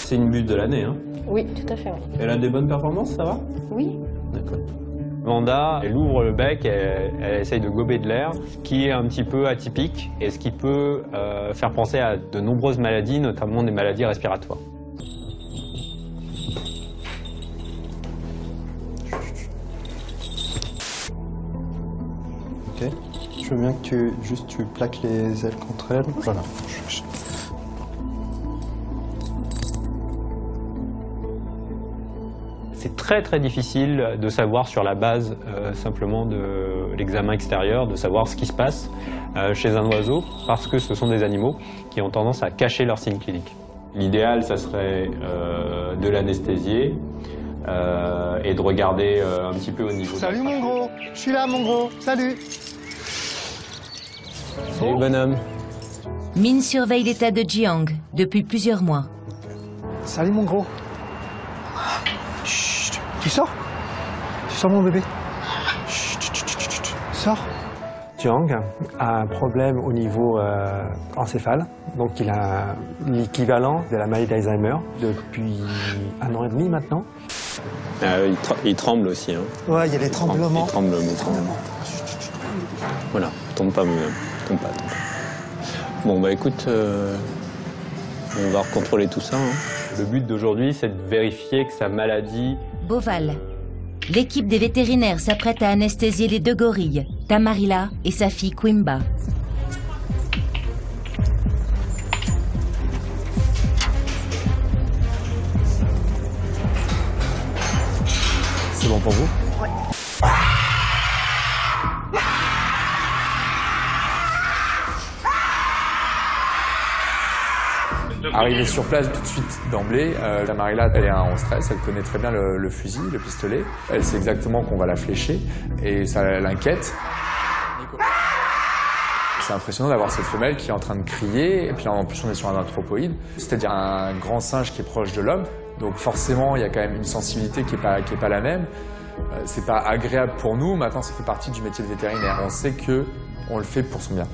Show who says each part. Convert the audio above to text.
Speaker 1: C'est une buse de l'année, hein?
Speaker 2: Oui, tout à fait, oui.
Speaker 1: Elle a des bonnes performances, ça va?
Speaker 2: Oui.
Speaker 1: D'accord.
Speaker 3: Vanda, elle ouvre le bec, elle essaye de gober de l'air, ce qui est un petit peu atypique et ce qui peut faire penser à de nombreuses maladies, notamment des maladies respiratoires.
Speaker 4: Ok. Je veux bien que tu plaques les ailes contre elles. Voilà.
Speaker 3: C'est très très difficile de savoir sur la base simplement de l'examen extérieur, de savoir ce qui se passe chez un oiseau, parce que ce sont des animaux qui ont tendance à cacher leurs signes cliniques. L'idéal, ça serait de l'anesthésier et de regarder un petit peu au niveau...
Speaker 4: Salut mon gros, je suis là mon gros, salut.
Speaker 3: Salut bonhomme.
Speaker 5: Min surveille l'état de Jiang depuis plusieurs mois.
Speaker 4: Salut mon gros. Chut, tu sors? Tu sors mon bébé? Chut, sors.
Speaker 6: Jiang a un problème au niveau encéphale, donc il a l'équivalent de la maladie d'Alzheimer depuis 1 an et demi maintenant.
Speaker 1: Il tremble aussi, hein?
Speaker 4: Ouais, il y a des tremblements.
Speaker 1: Il tremble, mais tremble. Voilà, tombe pas, madame. Tombe pas. Bon, bah écoute, on va recontrôler tout ça, hein.
Speaker 3: Le but d'aujourd'hui, c'est de vérifier que sa maladie...
Speaker 5: Boval. L'équipe des vétérinaires s'apprête à anesthésier les 2 gorilles, Tamarila et sa fille Quimba.
Speaker 6: C'est bon pour vous?
Speaker 2: Ouais.
Speaker 7: Arrivée sur place tout de suite d'emblée, Tamarila, elle est en stress, elle connaît très bien le fusil, le pistolet. Elle sait exactement qu'on va la flécher et ça l'inquiète. C'est impressionnant d'avoir cette femelle qui est en train de crier, et puis en plus on est sur un anthropoïde, c'est-à-dire un grand singe qui est proche de l'homme. Donc forcément, il y a quand même une sensibilité qui est pas la même. C'est pas agréable pour nous, maintenant ça fait partie du métier de vétérinaire. On sait qu'on le fait pour son bien.